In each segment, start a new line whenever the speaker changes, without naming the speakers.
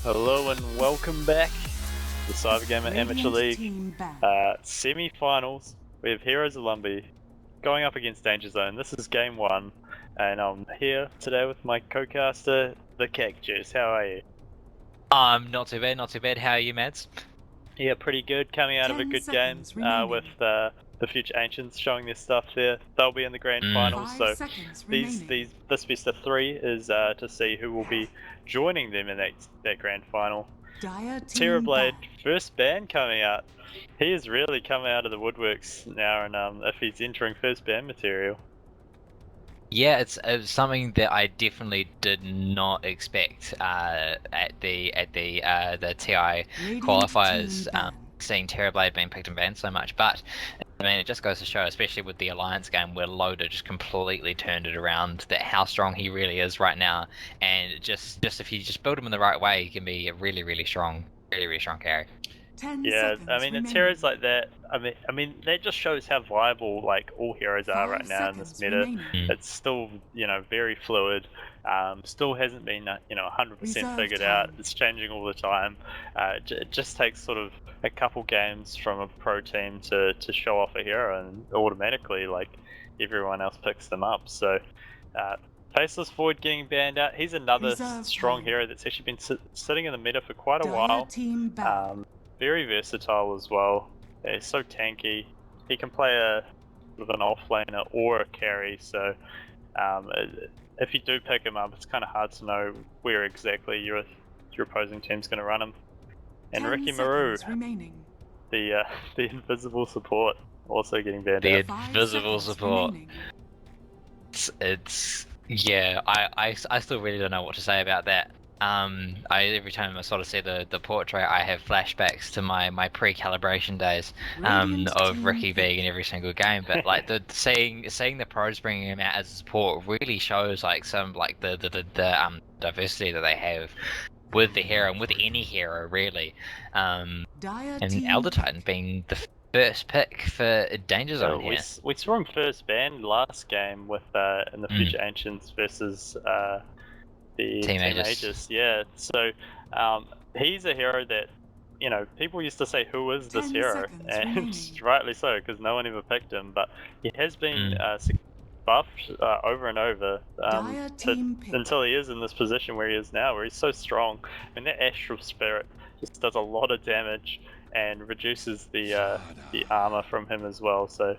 Hello and welcome back to the Cybergamer Amateur League semi-finals. We have Heroes of Lumby going up against Danger Zone. This is game one, and I'm here today with my co-caster, the Cactus. How are you?
Not too bad, not too bad. How are you, Mads?
Yeah, pretty good. Coming out of a good game with the Future Ancients showing their stuff there. They'll be in the grand finals, so this best of three is to see who will be joining them in that grand final. Terrorblade, first ban coming out. He is really coming out of the woodworks now, and if he's entering first ban material.
Yeah, it's something that I definitely did not expect at the TI qualifiers. Seeing Terrorblade being picked and banned so much, but I mean, it just goes to show, especially with the Alliance game, where Loader just completely turned it around, that how strong he really is right now, and just if you just build him in the right way, he can be a really, really strong carry.
Yeah, I mean, it's heroes like that. I mean, that just shows how viable like all heroes are right now in this meta. It's still, very fluid. Still hasn't been, 100% figured out. It's changing all the time. It just takes sort of a couple games from a pro team to show off a hero, and automatically, like, everyone else picks them up. So, Faceless Void getting banned out. He's another strong hero that's actually been sitting in the meta for quite a while. Very versatile as well. Yeah, he's so tanky. He can play with an offlaner or a carry, so if you do pick him up, it's kind of hard to know where exactly your opposing team's going to run him. And Ricky Maru, the invisible support, also getting banned out.
The invisible support. It's yeah. I still really don't know what to say about that. Every time I sort of see the portrait, I have flashbacks to my pre-calibration days of Ricky being in every single game. But like seeing the pros bringing him out as a support really shows like some like the diversity that they have with the hero and with any hero really. And Elder Titan being the first pick for Danger Zone here.
We saw him first banned last game with in the Future Ancients versus the Team Aegis. Yeah, so he's a hero that, people used to say, who is this hero? And rightly so, because no one ever picked him, but he has been buffed over and over until he is in this position where he is now, where he's so strong. And that Astral Spirit just does a lot of damage and reduces the armor from him as well, so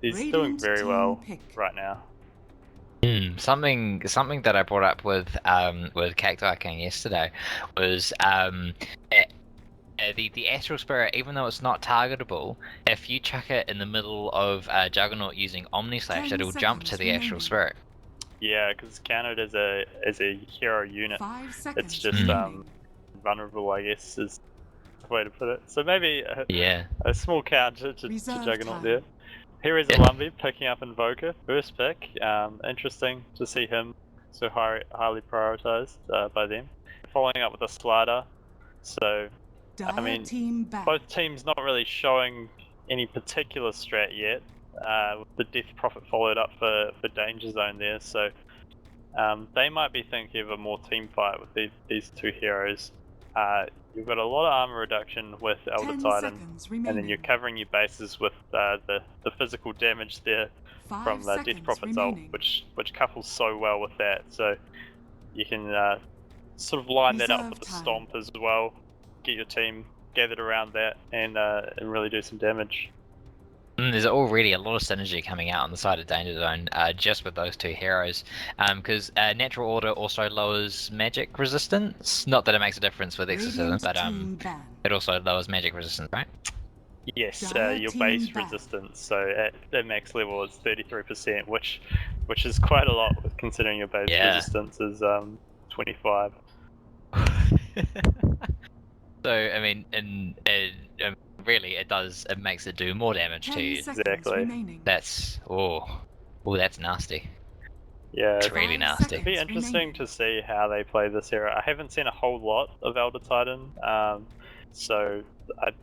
he's doing very well right now.
Something that I brought up with Cacti King yesterday was the Astral Spirit, even though it's not targetable, if you chuck it in the middle of Juggernaut using Omni Slash, it'll jump to the Astral Spirit.
Yeah, because it's counted as a hero unit. It's just vulnerable, I guess, is the way to put it. So maybe a small counter to Juggernaut there. Here is Lumby picking up Invoker, first pick. Interesting to see him so highly prioritized by them. Following up with a slider. So, I mean, both teams not really showing any particular strat yet. The Death Prophet followed up for Danger Zone there, so they might be thinking of a more team fight with these two heroes. You've got a lot of armor reduction with Elder Titan, and then you're covering your bases with the physical damage there from Death Prophet's ult, which couples so well with that. So you can sort of line that up with the Stomp as well, get your team gathered around that, and really do some damage.
There's already a lot of synergy coming out on the side of Danger Zone, just with those two heroes. Because Natural Order also lowers magic resistance. Not that it makes a difference with Exorcism, but it also lowers magic resistance, right?
Yes, your base resistance. So at max level, it's 33%, which is quite a lot, considering your base resistance is 25.
So I mean, really, it makes it do more damage to you.
Exactly.
That's that's nasty.
Yeah,
it's really nasty.
It'd be interesting to see how they play this hero. I haven't seen a whole lot of Elder Titan, so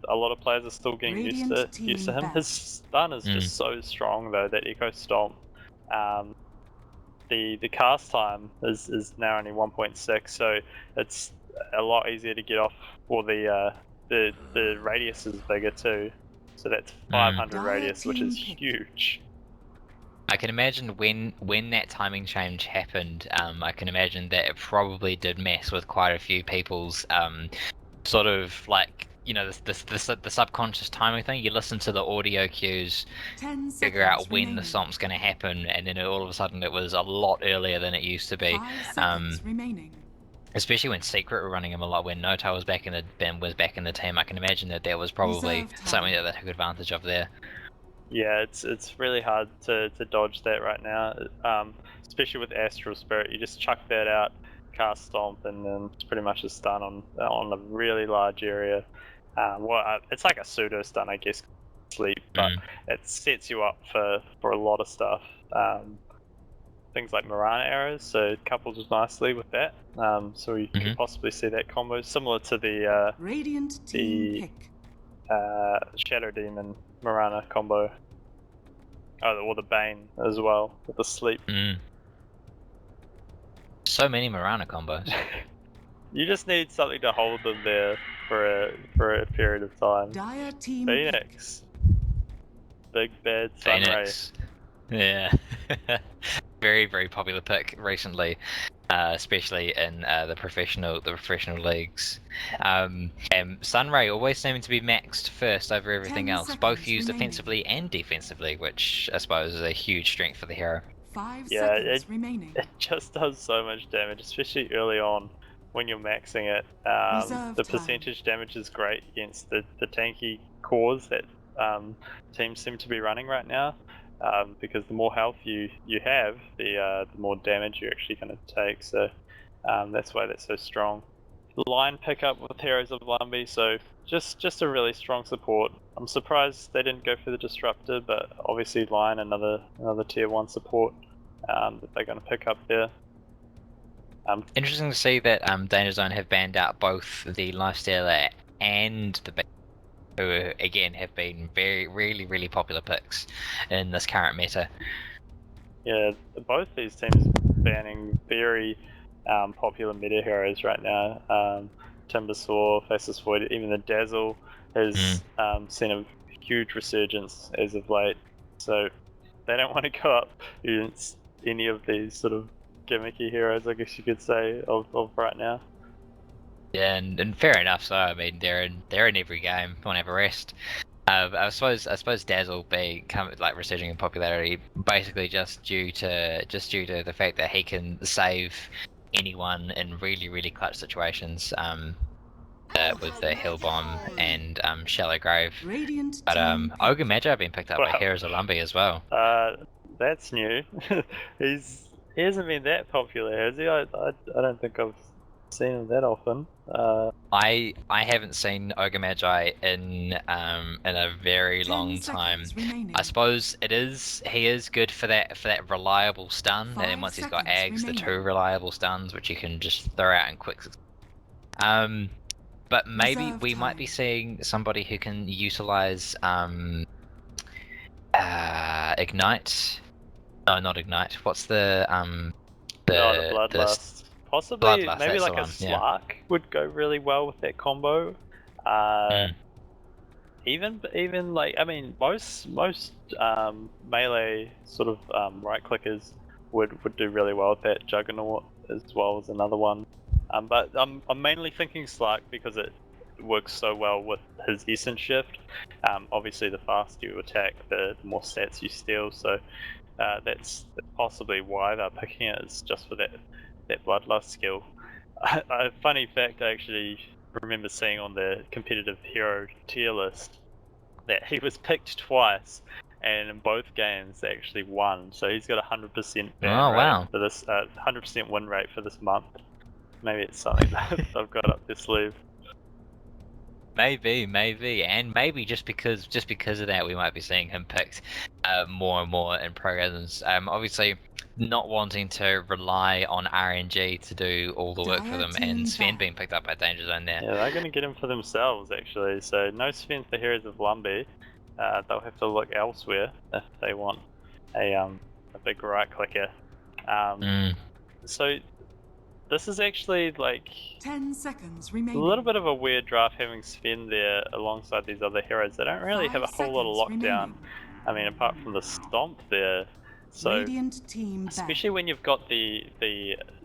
a lot of players are still getting used to him. His stun is just so strong though. That Echo Stomp. The cast time is now only 1.6, so it's a lot easier to get off, or the radius is bigger too. So that's 500 radius, which is huge.
I can imagine when that timing change happened, I can imagine that it probably did mess with quite a few people's sort of like, you know, the subconscious timing thing. You listen to the audio cues, figure out when the stomp's going to happen, and then all of a sudden it was a lot earlier than it used to be.
5 seconds remaining.
Especially when Secret were running him a lot, when Noto was back in the team. I can imagine that was probably something that they took advantage of there.
Yeah, it's really hard to dodge that right now, especially with Astral Spirit. You just chuck that out, cast Stomp, and then it's pretty much a stun on a really large area. It's like a pseudo stun, I guess, sleep, but it sets you up for a lot of stuff. Things like Mirana arrows, so it couples nicely with that. So you could possibly see that combo similar to the
Radiant team pick.
Shadow Demon Mirana combo. Oh, or the Bane as well, with the sleep.
So many Mirana combos.
You just need something to hold them there for a period of time.
Dire team
Phoenix. Big bad Sunray.
Yeah. Very, very popular pick recently, especially in the professional leagues. And Sunray always seeming to be maxed first over everything else, both used offensively and defensively, which I suppose is a huge strength for the hero.
5 seconds remaining.
It just does so much damage, especially early on when you're maxing it. The percentage damage is great against the tanky cores that teams seem to be running right now. Because the more health you have, the more damage you're actually going to take. So that's why that's so strong. Line pickup with Heroes of Lumby, so just a really strong support. I'm surprised they didn't go for the Disruptor, but obviously Line, another tier 1 support that they're going to pick up there.
Interesting to see that Danger Zone have banned out both the Lifestealer and the who again have been really popular picks in this current meta.
Yeah, both these teams banning very popular meta heroes right now. Timbersaw, Faceless Void, even the Dazzle has seen a huge resurgence as of late. So they don't want to go up against any of these sort of gimmicky heroes, I guess you could say, of right now.
Yeah, and fair enough. So I mean, they're in every game on Everest. I suppose Dazzle like resurging in popularity, basically just due to the fact that he can save anyone in really clutch situations. With the Hill Bomb and Shallow Grave. But Ogre Magi have been picked up by Heroes of Lumby as well.
That's new. He hasn't been that popular, has he? I don't think I've seen him that often.
I haven't seen Ogre Magi in a very long time. I suppose he is good for that reliable stun, and once he's got Ags, the 2 reliable stuns which you can just throw out in quick. But maybe we might be seeing somebody who can utilize Ignite. No, not Ignite. What's the
Bloodlust. Possibly,
Bloodlust,
maybe like a Slark would go really well with that combo. Even like, I mean, most melee sort of right clickers would do really well with that. Juggernaut as well as another one. But I'm mainly thinking Slark because it works so well with his Essence Shift. Obviously, the faster you attack, the more stats you steal. So that's possibly why they're picking it, is just for that Bloodlust skill. A funny fact I actually remember seeing on the competitive hero tier list that he was picked twice, and in both games they actually won. So he's got 100% rate for this, 100% win rate for this month. Maybe it's something that I've got up their sleeve.
Maybe, and maybe just because of that, we might be seeing him picked more and more in pro games. Obviously, not wanting to rely on RNG to do all the work for them, and Sven being picked up by Danger Zone there.
Yeah, they're going to get him for themselves actually. So no Sven for Heroes of Lumby. They'll have to look elsewhere if they want a big right clicker. So this is actually like
10 seconds
a
remaining.
little bit of a weird draft having Sven there alongside these other heroes. They don't really have a whole lot of lockdown. I mean, apart from the stomp there. So,
Radiant team
especially when you've got the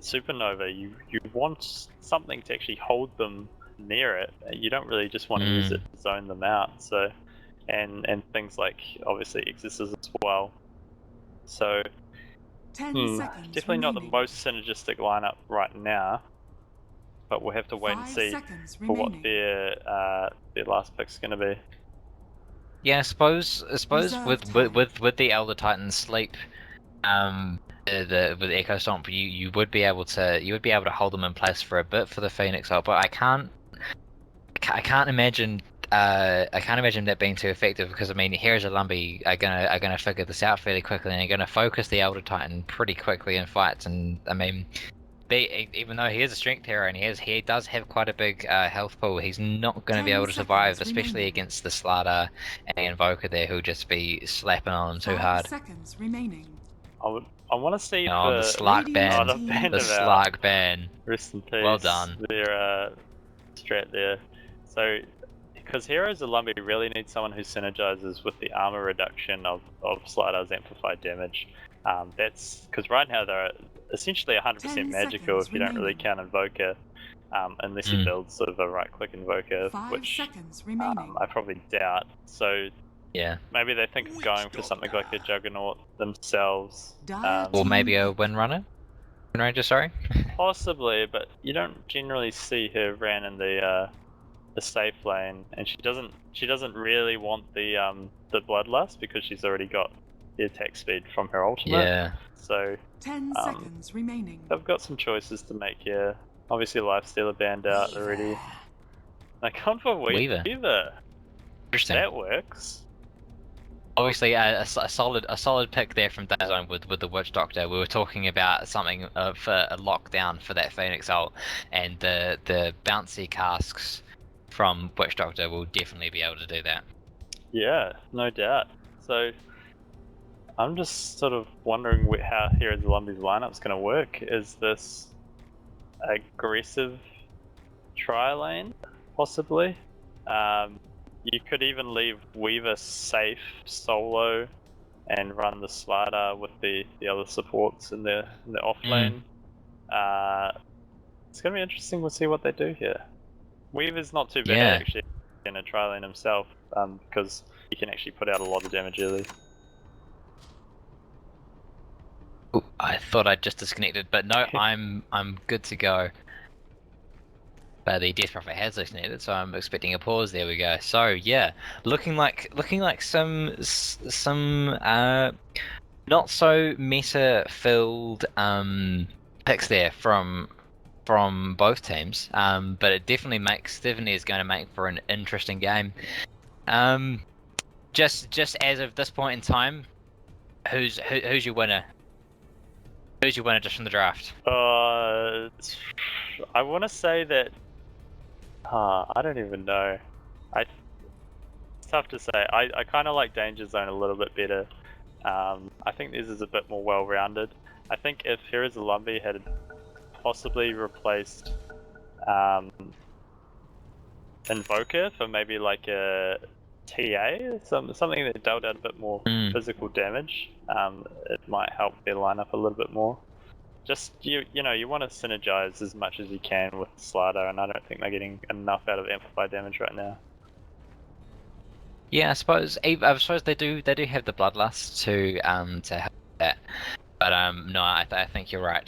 supernova, you want something to actually hold them near it. You don't really just want to use it to zone them out. So, and things like obviously Exorcist as well. So,
10 seconds
definitely not the most synergistic lineup right now. But we'll have to wait and see for what their last pick's going to be.
Yeah, I suppose with the Elder Titan sleep, with the Echo Stomp, you would be able to hold them in place for a bit for the Phoenix ult, but I can't imagine that being too effective, because I mean, Heroes of Lumby are gonna figure this out fairly quickly, and they're gonna focus the Elder Titan pretty quickly in fights. And I mean, even though he is a strength hero and he does have quite a big health pool, he's not going to be able to survive, especially against the Slardar and Invoker there, who'll just be slapping on him too hard.
5 seconds remaining.
I want to see
the Slark ban. The Slark ban.
Rest in peace.
Well done.
Their strat there. So, because Heroes of Lumby really need someone who synergizes with the armor reduction of Slidar's amplified damage. That's because right now they're essentially 100% magical if you don't really count Invoker, unless you build sort of a right-click Invoker, which I probably doubt. So
yeah,
maybe they think of going for something like a Juggernaut themselves,
or maybe a Windrunner. Windranger, sorry.
Possibly, but you don't generally see her ran in the safe lane, and she doesn't really want the Bloodlust because she's already got the attack speed from her ultimate.
Yeah.
So
10 seconds remaining.
They've got some choices to make here. Obviously, Lifestealer banned out already. I gone for Weaver.
Interesting.
That works.
Obviously, a solid pick there from Dazone with the Witch Doctor. We were talking about something for a lockdown for that Phoenix ult, and the bouncy casks from Witch Doctor will definitely be able to do that.
Yeah, no doubt. So I'm just sort of wondering how Heroes of Lumby's lineup's going to work. Is this aggressive tri-lane, possibly? You could even leave Weaver safe solo and run the Slardar with the other supports in the off lane. It's going to be interesting. We'll see what they do here. Weaver's not too bad actually in a tri-lane himself, because he can actually put out a lot of damage early.
Ooh, I thought I'd just disconnected, but no, I'm good to go. But the Death Prophet has disconnected, so I'm expecting a pause. There we go. So yeah, looking like some not so meta filled picks there from both teams. But it definitely is going to make for an interesting game. Just as of this point in time, who's your winner? Who's your winner just from the draft?
I want to say that. I don't even know. It's tough to say. I kind of like Danger Zone a little bit better. I think this is a bit more well-rounded. I think if Heroes of Lumby had possibly replaced Invoker for maybe like a TA, something that dealt out a bit more physical damage, it might help their lineup a little bit more. Just you want to synergize as much as you can with Slardar, and I don't think they're getting enough out of amplified damage right now.
Yeah, I suppose they do have the Bloodlust to help that. But no, I think you're right.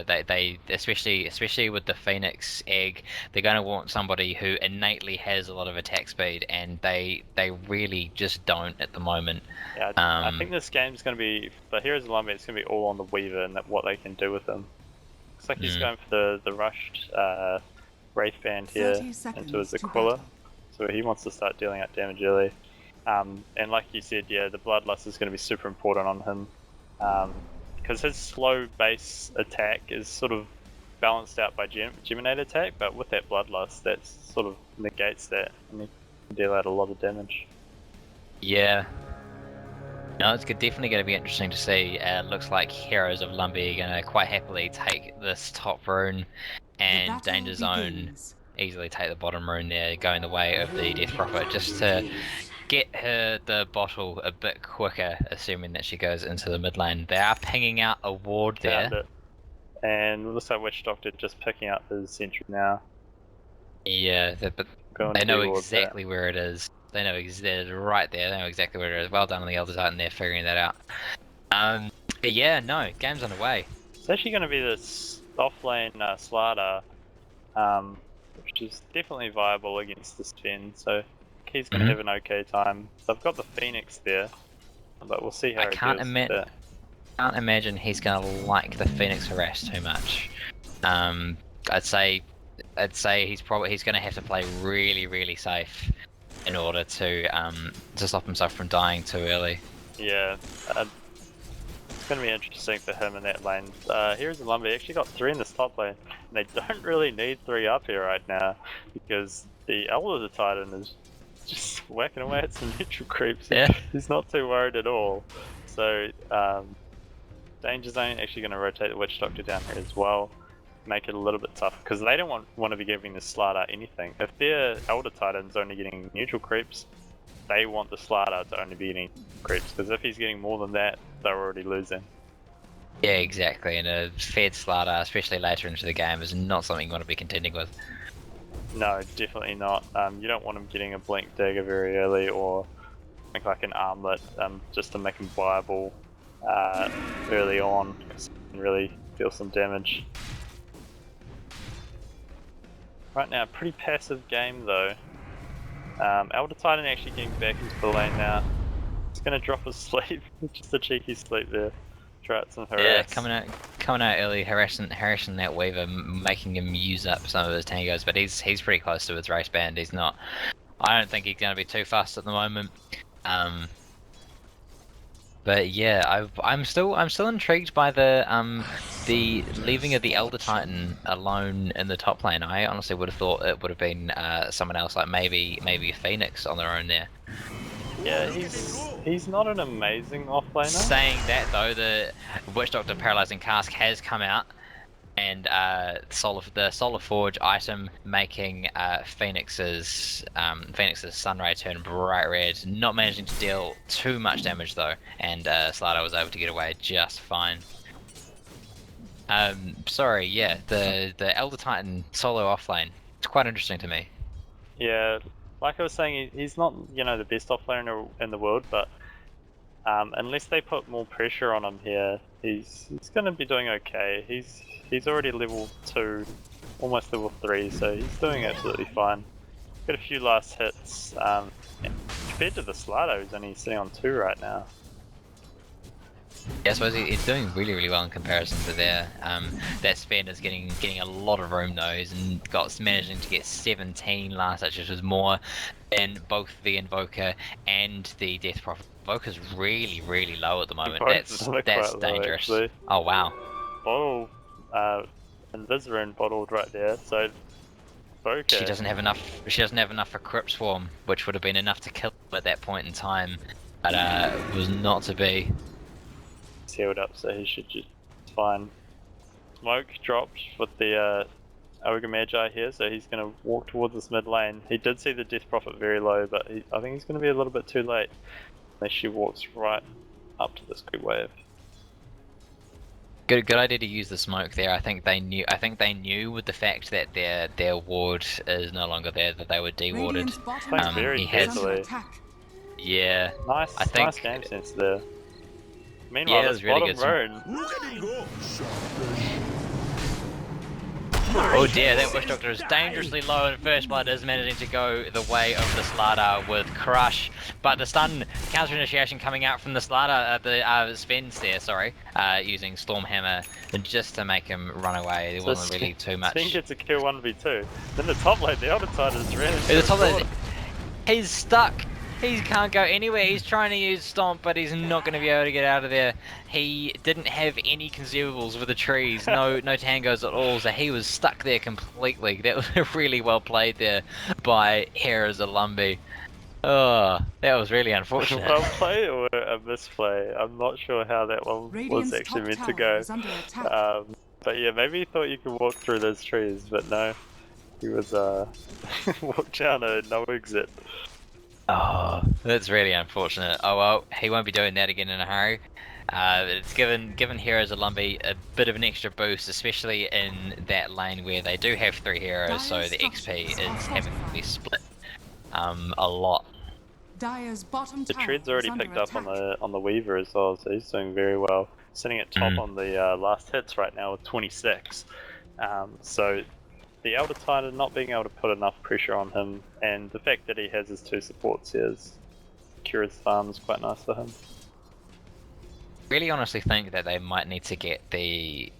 They especially with the Phoenix egg, they're going to want somebody who innately has a lot of attack speed, and they really just don't at the moment.
Yeah, I think this game's going to be, for Heroes of Lumby, it's going to be all on the Weaver and what they can do with them. Looks like he's going for the rushed Wraith Band here into his Aquila, so he wants to start dealing out damage early. And like you said, yeah, the Bloodlust is going to be super important on him. Because his slow base attack is sort of balanced out by Geminate attack, but with that Bloodlust, that sort of negates that, and he can deal out a lot of damage.
Yeah. No, it's definitely going to be interesting to see. Looks like Heroes of Lumby are going to quite happily take this top rune, and Danger Zone easily take the bottom rune there, going the way of the Death Prophet, just to get her the bottle a bit quicker, assuming that she goes into the mid lane. They are pinging out a ward there.
Found it. And it looks like Witch Doctor just picking up his sentry now.
Yeah, but they know exactly where it is. They know they're right there. They know exactly where it is. Well done on the Elder Titan there, figuring that out. But yeah, no, game's on the way.
It's actually going to be this offlane Slardar, which is definitely viable against this Sven. So he's going to have an okay time. So I've got the Phoenix there, but we'll see how it goes. I
can't imagine he's going to like the Phoenix harass too much. I'd say he's going to have to play really safe in order to stop himself from dying too early.
Yeah, it's going to be interesting for him in that lane. Here's the Lumby. Actually got 3 in this top lane. And they don't really need 3 up here right now because the Elder Titan is just whacking away at some neutral creeps.
Yeah.
He's not too worried at all. So Danger Zone actually going to rotate the Witch Doctor down here as well. Make it a little bit tough because they don't want to be giving the Slardar anything. If their Elder Titan's only getting neutral creeps, they want the Slardar to only be getting creeps, because if he's getting more than that, they're already losing.
Yeah, exactly, and a fed Slardar, especially later into the game, is not something you want to be contending with.
No, definitely not. You don't want him getting a Blink Dagger very early, or like an Armlet, just to make him viable early on, because he can really deal some damage. Right now, pretty passive game though. Elder Titan actually getting back into the lane now. He's gonna drop his sleep, just a cheeky sleep there. Try out some harass.
Yeah, coming out early, harassing that Weaver, making him use up some of his tangos, but he's pretty close to his race band. He's not. I don't think he's gonna be too fast at the moment. But yeah, I'm still intrigued by the leaving of the Elder Titan alone in the top lane. I honestly would have thought it would have been someone else, like maybe a Phoenix on their own there.
Yeah, he's not an amazing offlaner.
Saying that though, the Witch Doctor Paralyzing Cask has come out, and the Solar Forge item making Phoenix's Sunray turn bright red, not managing to deal too much damage though, and Slardar was able to get away just fine. Sorry, yeah, the Elder Titan solo offlane, it's quite interesting to me.
Yeah, like I was saying, he's not, the best offlaner in the world, but unless they put more pressure on him here, he's going to be doing okay. He's already level 2, almost level 3, so he's doing absolutely fine. Got a few last hits. Compared to the Slardar, who's only sitting on 2 right now.
Yeah, I suppose he's doing really well in comparison to there. That Sven is getting a lot of room though. He's managing to get 17 last hits, which is more than both the Invoker and the Death Prophet. Invoker's really low at the moment. That's dangerous. Low, oh wow.
Bottle, Invisrune bottled right there. So Invoker.
She doesn't have enough for Crypt Swarm, which would have been enough to kill him at that point in time, but was not to be.
Healed up, so he should just fine. Smoke dropped with the Ogre Magi here, so he's going to walk towards this mid lane. He did see the Death Prophet very low, but I think he's going to be a little bit too late unless she walks right up to this creep wave.
Good idea to use the smoke there. I think they knew with the fact that their ward is no longer there, that they were dewarded.
Very easily.
Yeah.
Nice game sense there. Meanwhile,
yeah,
this really bottom
road. Oh dear, that Witch Doctor is dangerously low, and First Blood is managing to go the way of the Slardar with Crush. But the stun counter initiation coming out from the Slardar, the Sven's there, sorry, using Stormhammer just to make him run away. There wasn't really too much.
Sven gets a kill 1v2. Then the top lane, the Elder Titan is really.
The top lane, he's stuck. He can't go anywhere. He's trying to use Stomp, but he's not going to be able to get out of there. He didn't have any consumables with the trees, no tangos at all, so he was stuck there completely. That was really well played there by Heroes of Lumby. Oh, that was really unfortunate.
Well played, or a misplay. I'm not sure how that one was
Radiant's
actually
top
meant to
tower
go.
is under attack.
But yeah, maybe he thought you could walk through those trees, but no. He was walked down a no exit.
Oh, that's really unfortunate. Oh well, he won't be doing that again in a hurry. It's given heroes of Lumby a bit of an extra boost, especially in that lane where they do have 3 heroes, so the XP is having to be split a lot.
Dire's bottom
The
tower
tread's
is
already
under
picked up
attack.
on the Weaver as well, so he's doing very well. Sitting at top on the last hits right now with 26. So the Elder Titan not being able to put enough pressure on him, and the fact that he has his 2 supports here is Kira's farm is quite nice for him.
Really honestly think that they might need to get the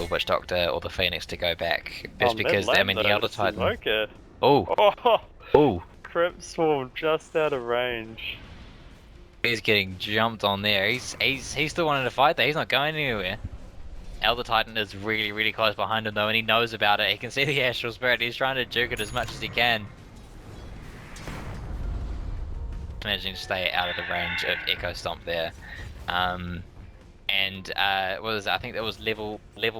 Witch Doctor or the Phoenix to go back. Just because I mean the Elder Titan. Oh.
Crypt Swarm just out of range.
He's getting jumped on there. He's still wanting to fight there. He's not going anywhere. Elder Titan is really close behind him though, and he knows about it. He can see the Astral Spirit. He's trying to juke it as much as he can. Managing to stay out of the range of Echo Stomp there. And what was it? I think that was level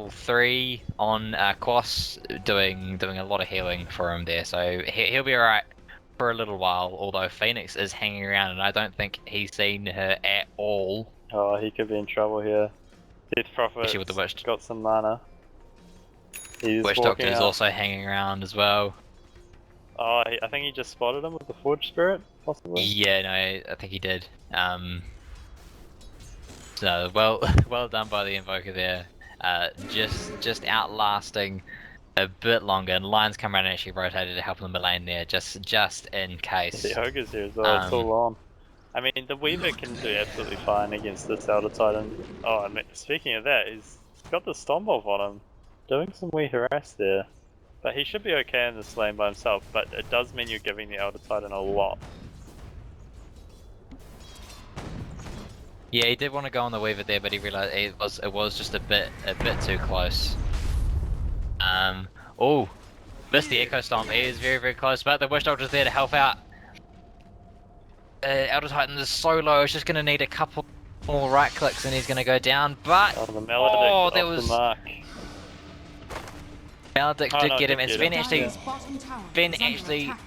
3 on Quas, doing a lot of healing for him there. So he'll be alright for a little while, although Phoenix is hanging around and I don't think he's seen her at all.
Oh, he could be in trouble here. Death Prophet's
with the Witch.
got some mana.
Witch Doctor is also hanging around as well.
Oh, I think he just spotted him with the Forge Spirit, possibly?
Yeah, no, I think he did. So, well done by the Invoker there. Just outlasting a bit longer, and Lions come around and actually rotated to help them lane there, just in case.
The Ogre's here as well, it's all on. I mean, the Weaver can do absolutely fine against this Elder Titan. Oh, I mean, speaking of that, he's got the Stomp Off on him. Doing some wee harass there. But he should be okay in this lane by himself, but it does mean you're giving the Elder Titan a lot.
Yeah, he did want to go on the Weaver there, but he realised it was just a bit too close. Oh, missed the Echo Stomp. He is very close, but the Witch Doctor's there to help out. Elder Titan is so low, it's just going to need a couple more right clicks and he's going to go down, but...
Oh, the Maledict
there
off
was...
the mark.
Maledict did get him, and Sven
actually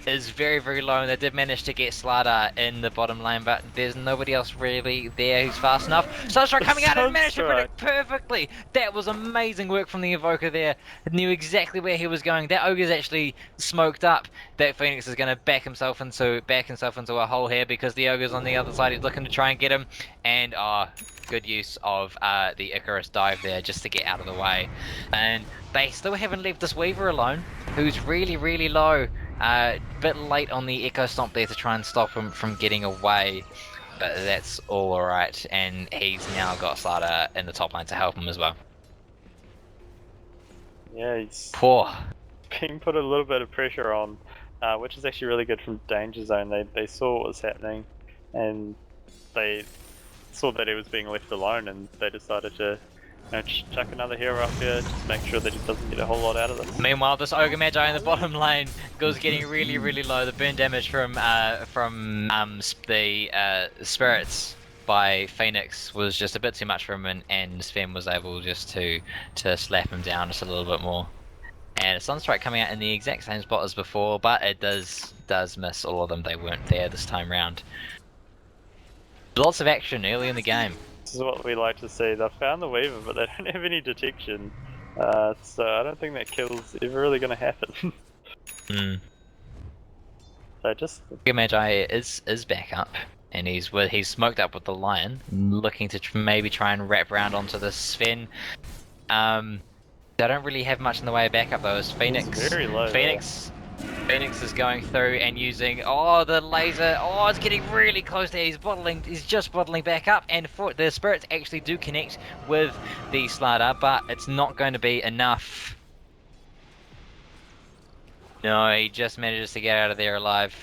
is very low, and they did manage to get Slardar in the bottom lane, but there's nobody else really there who's fast enough. Sunstrike coming out and managed to predict perfectly! That was amazing work from the Invoker there. Knew exactly where he was going. That Ogre's actually smoked up. That Phoenix is going to back himself into a hole here, because the Ogre's on the other side. He's looking to try and get him, and good use of the Icarus dive there just to get out of the way. And they still haven't left this Weaver alone, who's really low. Bit late on the Echo Stomp there to try and stop him from getting away, but that's all alright, and he's now got Slardar in the top lane to help him as well.
Yeah, he's
poor.
Being put a little bit of pressure on, which is actually really good from Danger Zone. They saw what was happening, and they saw that he was being left alone, and they decided to chuck another hero up here, just make sure that he doesn't get a whole lot out of this.
Meanwhile, this Ogre Magi in the bottom lane goes getting really low. The burn damage from the spirits by Phoenix was just a bit too much for him, and Sven was able just to slap him down just a little bit more. And a Sunstrike coming out in the exact same spot as before, but it does miss all of them. They weren't there this time round. Lots of action early in the game.
This is what we like to see. They've found the Weaver, but they don't have any detection. So I don't think that kill's ever really going to happen. So just...
Magi is back up, and he's smoked up with the Lion, looking to maybe try and wrap around onto the Sven. They don't really have much in the way of backup though. As Phoenix,
very low,
Phoenix is going through and using the laser. Oh, it's getting really close there. He's just bottling back up, and the spirits actually do connect with the Slardar, but it's not going to be enough. No, he just manages to get out of there alive.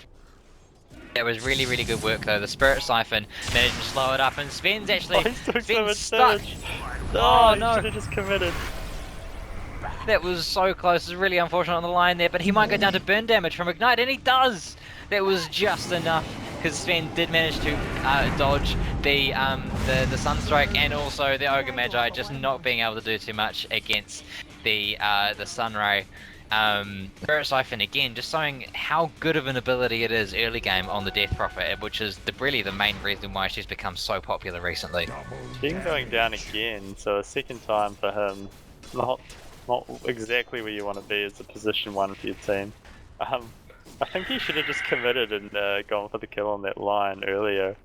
That was really good work though. The Spirit Siphon managed to slow it up, and Sven's actually stuck.
Oh no! He should have just committed.
That was so close. It's really unfortunate on the line there, but he might go down to burn damage from Ignite, and he does! That was just enough because Sven did manage to dodge the Sunstrike and also the Ogre Magi, just not being able to do too much against the Sunray. Spirit Siphon again, just showing how good of an ability it is early game on the Death Prophet, which is really the main reason why she's become so popular recently.
Been going down again, so a second time for him. Not exactly where you want to be as a position 1 for your team. I think he should have just committed and gone for the kill on that line earlier.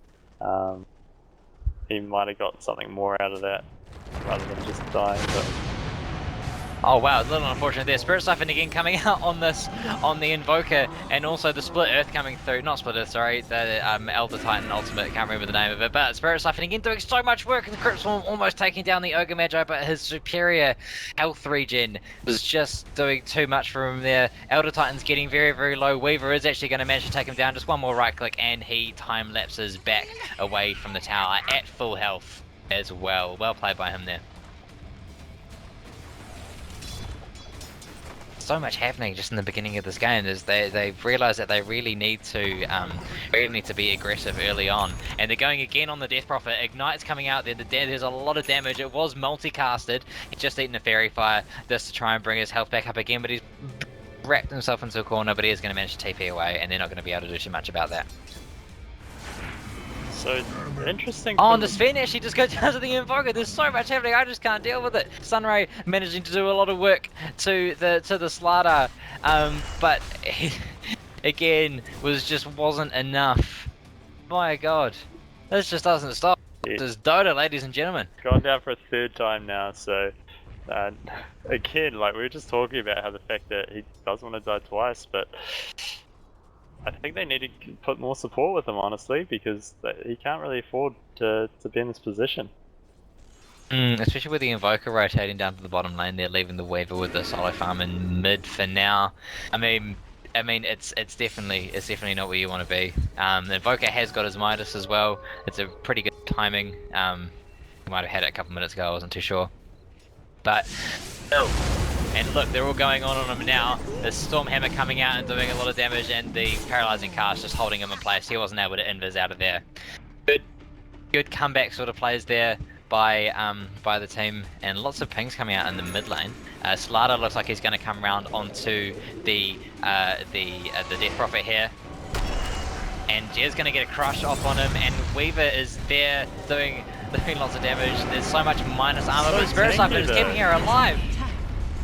He might have got something more out of that rather than just dying. But...
Oh wow, a little unfortunate there. Spirit Siphon again coming out on the Invoker, and also the Split Earth coming through. Not Split Earth, sorry, the Elder Titan ultimate, can't remember the name of it, but Spirit Siphon again doing so much work, and the Crypt Swarm almost taking down the Ogre Magi, but his superior health regen was just doing too much for him there. Elder Titan's getting very, very low. Weaver is actually going to manage to take him down. Just one more right click, and he time lapses back away from the tower at full health as well. Well played by him there. So much happening just in the beginning of this game. They've realised that they really need to be aggressive early on, and they're going again on the Death Prophet. Ignite's coming out there. There's a lot of damage. It was multicasted. He's just eaten a Fairy Fire just to try and bring his health back up again, but he's wrapped himself into a corner. But he is going to manage to TP away, and they're not going to be able to do too much about that. So interesting. Oh, and the Sven actually just goes down to the Invoker. There's so much happening, I just can't deal with it. Sunray managing to do a lot of work to the Slardar, but he, again, wasn't enough. My God, this just doesn't stop. This is Dota, ladies and gentlemen.
Gone down for a 3rd time now, so again, like we were just talking about how the fact that he doesn't want to die twice, but I think they need to put more support with him, honestly, because he can't really afford to be in this position.
Especially with the Invoker rotating down to the bottom lane, they're leaving the Weaver with the solo farm in mid for now. I mean, it's definitely not where you want to be. The Invoker has got his Midas as well. It's a pretty good timing. He might have had it a couple minutes ago. I wasn't too sure, but no. And look, they're all going on him now. The Stormhammer coming out and doing a lot of damage, and the Paralyzing Cast just holding him in place. He wasn't able to invis out of there. Good comeback sort of plays there by the team, and lots of pings coming out in the mid lane. Slardar looks like he's going to come around onto the Death Prophet here. And Jez's going to get a crush off on him, and Weaver is there doing lots of damage. There's so much minus armor, but Spirit Siphon is keeping her alive.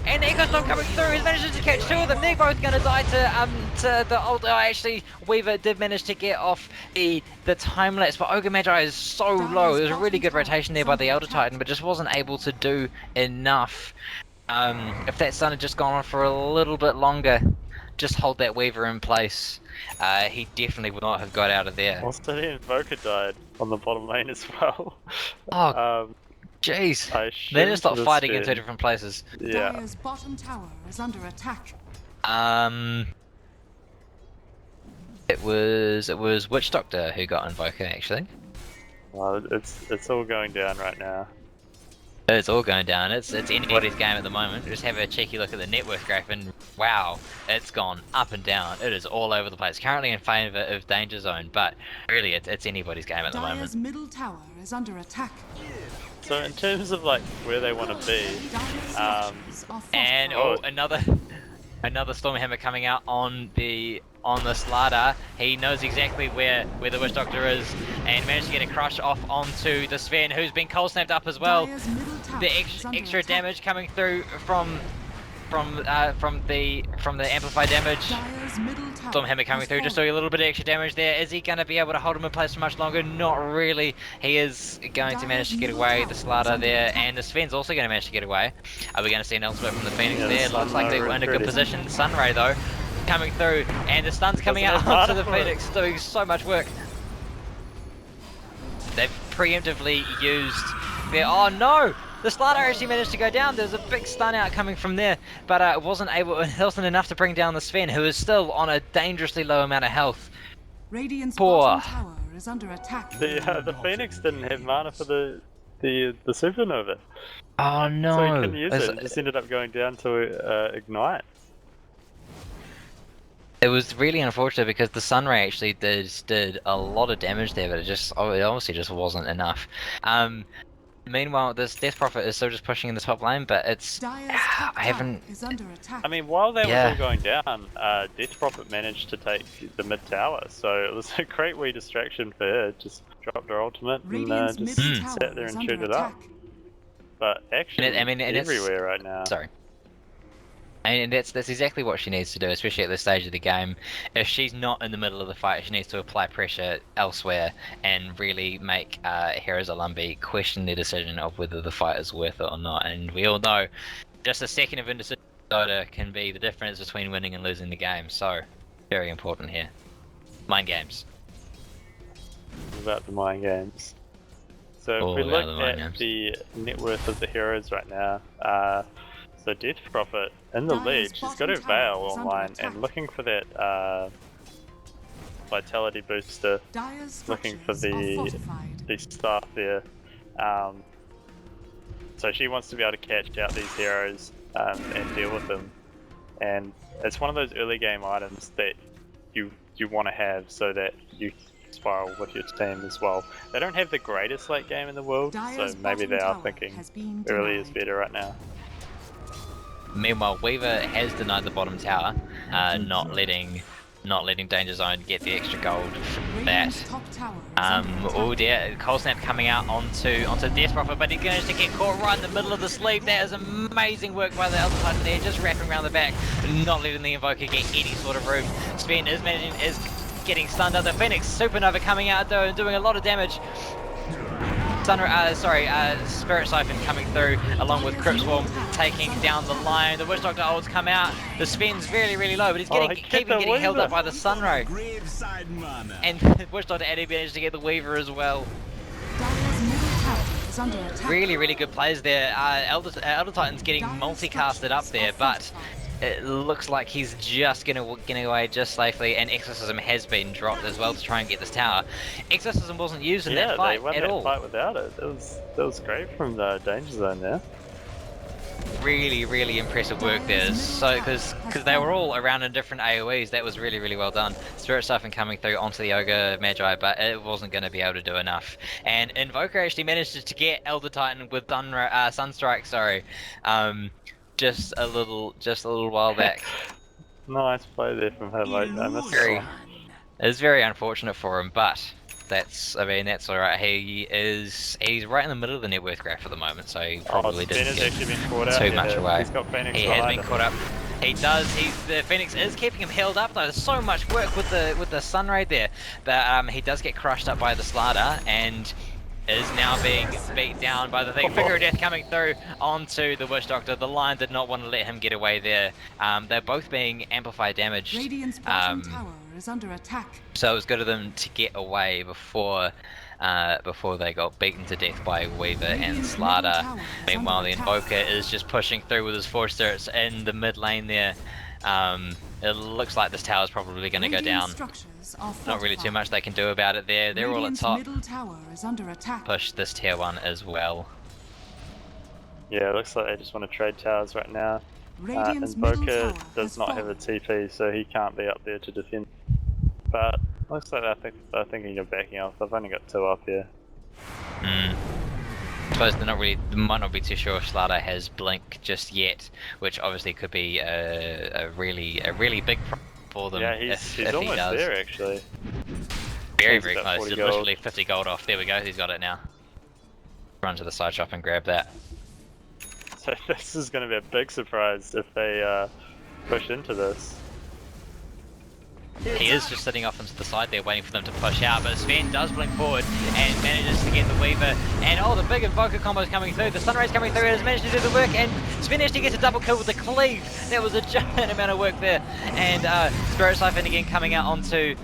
And the Echo Storm coming through, he's managed to catch 2 of them. They're both going to die to the ult. Oh, actually, Weaver did manage to get off the time lapse, but Ogre Magi is so low. There was a really good rotation there by the Elder Titan, but just wasn't able to do enough. If that stun had just gone on for a little bit longer, just hold that Weaver in place, he definitely would not have got out of there.
Also, the Invoker died on the bottom lane as well.
Oh. Jeez, they just stopped fighting in 2 different places.
Yeah.
Dire's bottom tower is under attack.
It was Witch Doctor who got Invoker actually.
Well, it's all going down right now.
It's all going down. It's anybody's game at the moment. Just have a cheeky look at the net worth graph, and wow, it's gone up and down. It is all over the place. Currently in favour of Danger Zone, but really it's anybody's game at the moment.
Dire's middle tower is under attack.
So in terms of like where they want to be,
and another Stormhammer coming out on the Slardar. He knows exactly where the Witch Doctor is, and managed to get a crush off onto the Sven, who's been cold snapped up as well. The extra damage coming through from the amplified damage. Stormhammer coming through, just doing a little bit of extra damage there. Is he going to be able to hold him in place for much longer? Not really. He is going to manage to get away, the Slardar there, and the Sven's also going to manage to get away. Are we going to see an ultimate from the Phoenix there? Looks like they're in a good position. Sunray though, coming through, and the stun's coming out onto the Phoenix, doing so much work. They've preemptively used their... Oh no! The Slardar actually managed to go down. There's a big stun out coming from there, but it wasn't enough to bring down the Sven, who is still on a dangerously low amount of health.
Radiant's bottom tower is under attack.
The Phoenix didn't have mana for the Supernova.
Oh no!
So he couldn't use it. It just ended up going down to Ignite.
It was really unfortunate because the Sunray actually did a lot of damage there, but it obviously just wasn't enough. Meanwhile, this Death Prophet is still just pushing in the top lane, but it's I haven't.
I mean, while that was all going down, Death Prophet managed to take the mid tower, so it was a great wee distraction for her. Just dropped her ultimate and just sat there and chewed it up. But action everywhere right now.
Sorry. And that's exactly what she needs to do, especially at this stage of the game. If she's not in the middle of the fight, she needs to apply pressure elsewhere and really make Heroes of Lumby question their decision of whether the fight is worth it or not. And we all know just a second of indecision in Dota can be the difference between winning and losing the game. So, very important here. Mind games.
About the mind games. So if we look at the net worth of the heroes right now, so Death Prophet in the lead, she's got her Veil online and looking for that vitality booster, looking for the staff there. So she wants to be able to catch out these heroes and deal with them. And it's one of those early game items that you want to have so that you spiral with your team as well. They don't have the greatest late game in the world, so maybe they are thinking early is better right now.
Meanwhile, Weaver has denied the bottom tower, not letting Danger Zone get the extra gold from that. Oh dear, Cold Snap coming out onto Death Prophet, but he's going to get caught right in the middle of the sleeve. That is amazing work by the Elder Titan there, just wrapping around the back, not letting the Invoker get any sort of room. Sven is getting stunned up. The Phoenix Supernova coming out though and doing a lot of damage. Spirit Siphon coming through along with Crypt Swarm taking down the line. The Witch Doctor ults come out. The Sven's really low, but he's getting held up by the Sunray. And Witch Doctor Eddie managed to get the Weaver as well. Really good plays there. Elder Titan's getting multicasted up there, but it looks like he's just getting away just safely, and Exorcism has been dropped as well to try and get this tower. Exorcism wasn't used in that fight at all.
Fight without it. That was great from the Danger Zone there.
Really impressive work there. So because they were all around in different AoEs, that was really well done. Spirit Siphon coming through onto the Ogre Magi, but it wasn't going to be able to do enough. And Invoker actually managed to get Elder Titan with Sunstrike. Sorry. Just a little while back.
Nice play there from him. I missed it.
It's very unfortunate for him, but that's alright. He's right in the middle of the net worth graph at the moment, so he probably didn't get too much away.
He's got Phoenix
he has been caught up. He does. The Phoenix is keeping him held up though. There's so much work with the Sunray there, but he does get crushed up by the Slardar and is now being beat down by the thing. Figure of Death coming through onto the Witch Doctor. The Lion did not want to let him get away there. They're both being amplified damaged.
Tower is under attack.
So it was good of them to get away before they got beaten to death by Weaver and Slardar. Meanwhile, the Invoker is just pushing through with his Force Turrets in the mid lane there. It looks like this tower is probably going to go down. Not really too much they can do about it there. They're all at top. Push this tier 1 as well.
Yeah, it looks like they just want to trade towers right now. Invoker does not have a TP, so he can't be up there to defend. But looks like they're thinking of backing off. They've only got 2 up here.
I suppose they might not be too sure if Slardar has Blink just yet, which obviously could be a really big problem for them.
Yeah, he's almost there actually.
Very close. He's literally 50 gold off. There we go. He's got it now. Run to the side shop and grab that.
So this is going to be a big surprise if they push into this.
He is just sitting off into the side there waiting for them to push out, but Sven does blink forward and manages to get the Weaver. And the big Invoker combo is coming through. The Sunray's coming through and has managed to do the work, and Sven actually gets a double kill with the Cleave. That was a giant amount of work there. And Spirit Siphon again coming out onto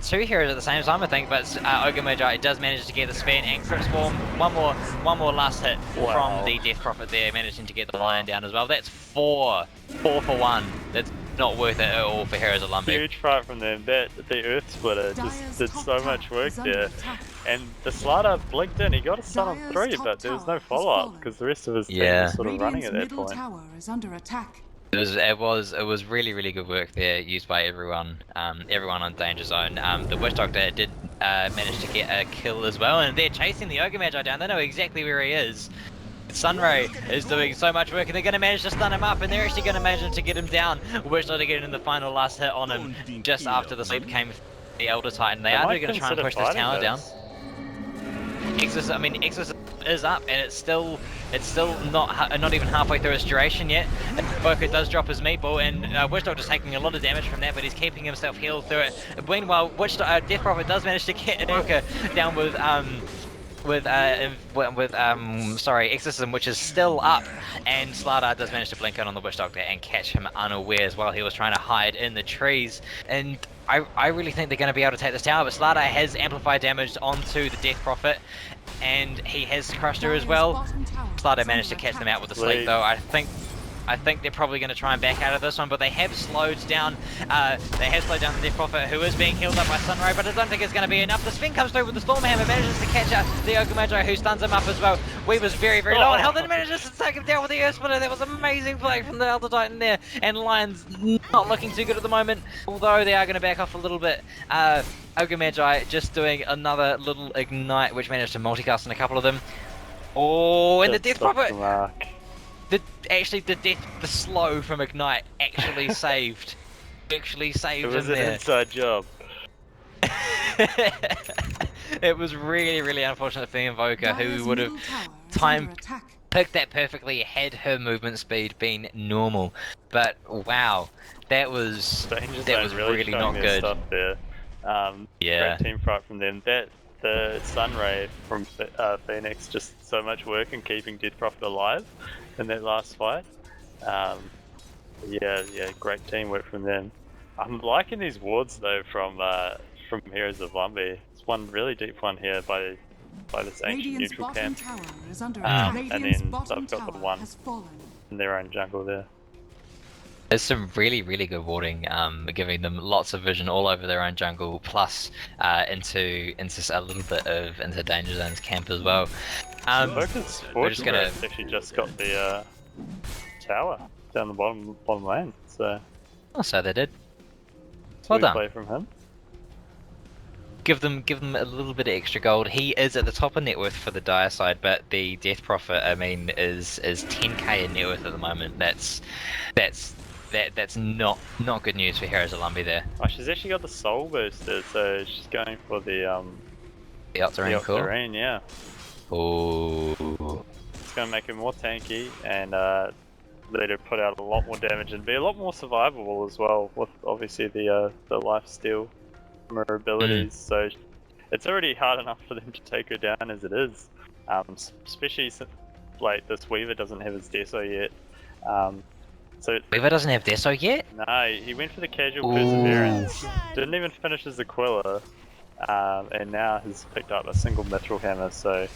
2 heroes at the same time, I think, but Ogre Magi does manage to get the Sven and Crypt Swarm. One more last hit from the Death Prophet there, managing to get the Lion down as well. That's 4 for 1. That's not worth it at all for Heroes of Lumby.
Huge fight from them. The Earth Splitter just did so much work there. And the Slardar blinked in, he got a stun on 3, but there was no follow-up because the rest of his team was sort of running at that point.
Tower is under attack.
It was really good work there, used by everyone on Danger Zone. The Witch Doctor did manage to get a kill as well, and they're chasing the Ogre Magi down. They know exactly where he is. Sunray is doing so much work, and they're going to manage to stun him up, and they're actually going to manage to get him down. Witch Doctor getting the final last hit on him just after the sleep came the Elder Titan. They are going to try and push this tower down. Exorcism is up, and it's still not even halfway through its duration yet. Invoker does drop his meatball, and Witch Doctor's taking a lot of damage from that, but he's keeping himself healed through it. Meanwhile, Death Prophet does manage to get Invoker down with Exorcism, which is still up, and Slardar does manage to blink out on the Witch Doctor and catch him unawares while he was trying to hide in the trees. And I really think they're going to be able to take this tower, but Slardar has amplified damage onto the Death Prophet, and he has crushed her as well. Slardar managed to catch them out with the sleep, though. I think they're probably going to try and back out of this one, but they have slowed down. The Death Prophet, who is being healed up by Sunray, but I don't think it's going to be enough. The Sven comes through with the Stormhammer, manages to catch out the Ogre Magi, who stuns him up as well. Weaver's very low on health, and manages to take him down with the Earth Splitter. That was amazing play from the Elder Titan there, and Lion's not looking too good at the moment, although they are going to back off a little bit. Ogre Magi just doing another little ignite, which managed to multicast on a couple of them. Oh, and the Death Prophet! The slow from Ignite actually saved. It was
an inside job.
It was really unfortunate for the Invoker, who would have picked that perfectly had her movement speed been normal. But wow, that was really not good.
Stuff there.
Yeah.
Great team fight from them. The Sunray from Phoenix, just so much work in keeping Death Prophet alive in that last fight. Yeah, great teamwork from them. I'm liking these wards though from Heroes of Lumby. It's one really deep one here by this ancient neutral camp. And then they've got the one in their own jungle there.
There's some really good warding, giving them lots of vision all over their own jungle, plus into a little bit of into Danger Zone's camp as well. We're just gonna
actually just got the tower down the bottom lane, so.
Oh, so they did. Well done.
Play from him.
Give them a little bit of extra gold. He is at the top of net worth for the Dire side, but the Death Prophet, is 10k in net worth at the moment. That's not good news for Heroes of Lumby there.
Oh, she's actually got the soul booster, so she's going for the Octarine, yeah.
Ooh.
It's gonna make her more tanky and let her put out a lot more damage and be a lot more survivable as well, with obviously the life steal from her abilities. So it's already hard enough for them to take her down as it is, especially since like this Weaver doesn't have his Deso yet. So
Weaver doesn't have Deso yet?
No, he went for the casual Perseverance, didn't even finish his Aquila, and now has picked up a single Mithril Hammer, so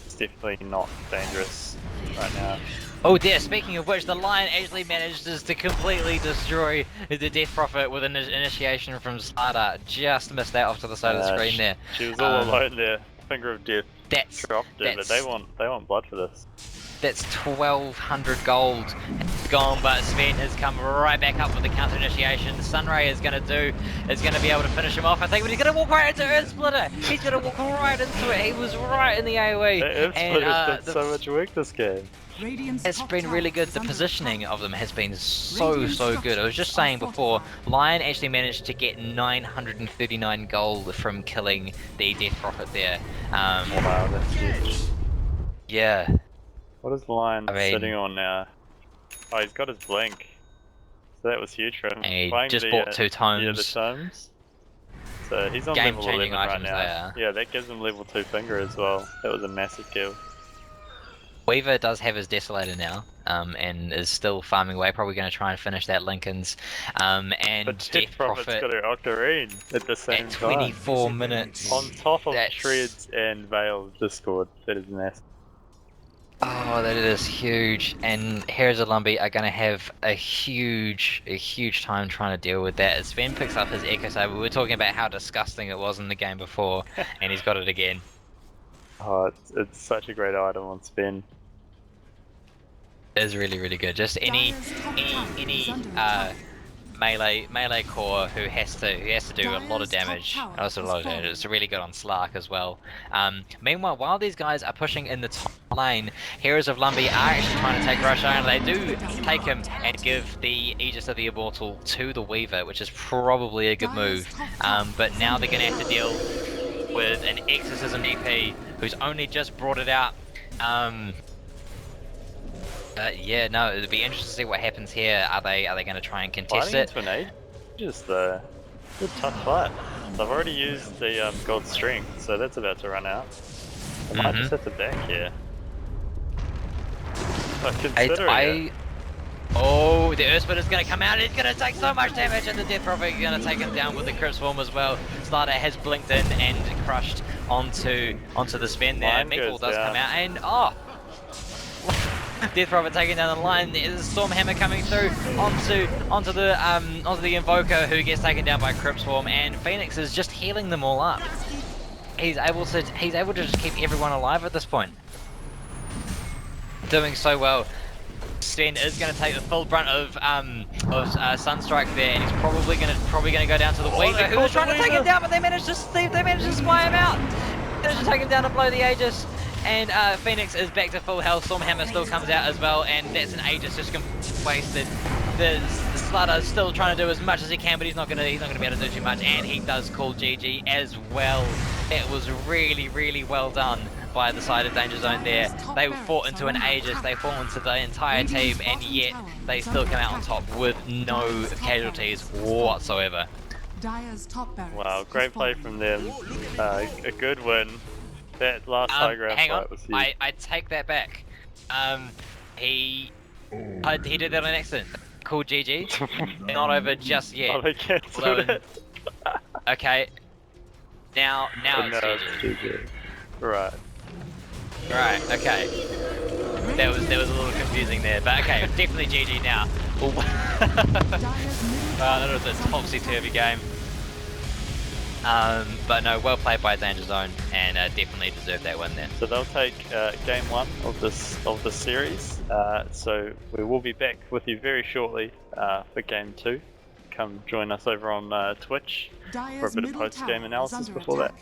it's definitely not dangerous right now.
Oh dear, speaking of which, the Lion actually manages to completely destroy the Death Prophet with an initiation from Slardar. Just missed that off to the side of the screen there.
She was all alone there. Finger of Death dropped it, but they want blood for this.
That's 1200 gold gone, but Sven has come right back up with the counter initiation. Sunray is going to be able to finish him off, I think, but he's going to walk right into Earth Splitter. He's going to walk right into it. He was right in the AoE.
The Earth Splitter's done so much work this game.
It's been really good. The positioning of them has been so good. I was just saying before, Lion actually managed to get 939 gold from killing the Death Prophet there.
Wow, that's huge.
Yeah.
What is Lion sitting on now? Oh, he's got his blink. So that was huge for him.
And he just bought 2 tomes.
Yeah, the tomes. So he's on level 11 right now. Yeah, that gives him level 2 finger as well. That was a massive kill.
Weaver does have his Desolator now, and is still farming away, probably going to try and finish that Lincoln's. And
but Death Prophet's got her Octarine at the same time.
24 minutes.
On top of Shreds and Veil's Discord. That is massive.
Oh, that is huge, and Heroes of Lumby are going to have a huge time trying to deal with that. As Sven picks up his Echo Saber, we were talking about how disgusting it was in the game before, and he's got it again.
Oh, it's such a great item on Sven.
is really, really good. Just any melee core who has to do a lot of damage. Also a lot of damage. It's really good on Slark as well. Meanwhile, while these guys are pushing in the top lane, Heroes of Lumby are actually trying to take Rush Iron. They do take him and give the Aegis of the Immortal to the Weaver, which is probably a good move. But now they're going to have to deal with an Exorcism DP who's only just brought it out. Yeah, no, it'd be interesting to see what happens here. Are they going to try and contest it?
Fighting into an Aegis though, it's a tough fight. They've already used the gold string, so that's about to run out. They might just have to back here. But considering
Oh, the Earthsplit is going to come out. He's going to take so much damage, and the Death Prophet is going to take him down with the Crypt Swarm as well. Slider has blinked in and crushed onto the spin there. Meatball does come out, and Death Prophet taking down the line. There's a Storm Hammer coming through onto the Invoker, who gets taken down by Crypt Swarm, and Phoenix is just healing them all up. He's able to just keep everyone alive at this point. Doing so well. Sven is going to take the full brunt of Sunstrike there, and he's probably going to go down to the Weaver, who was trying to take him down, but they managed to spy him out. Managed to take him down and blow the Aegis, and Phoenix is back to full health. Stormhammer still comes out as well, and that's an Aegis just wasted. The Slutter is still trying to do as much as he can, but he's not going to be able to do too much, and he does call GG as well. It was really, really well done by the side of Danger Zone there. They fought into an Aegis, they fought into the entire team, and yet they still come out on top with no casualties whatsoever.
Wow, great play from them. A good win. That last high ground fight was huge.
I take that back. He did that on accident. Cool, GG. Not over just yet.
Oh, they cancelled it.
Okay. Now it's
GG. Right.
Right, okay. That was a little confusing there, but okay, definitely GG now. That was a topsy-turvy game. But no, well played by Danger Zone, and definitely deserved that win there.
So they'll take game 1 of the series. So we will be back with you very shortly for game 2. Come join us over on Twitch for a bit of post-game analysis before that.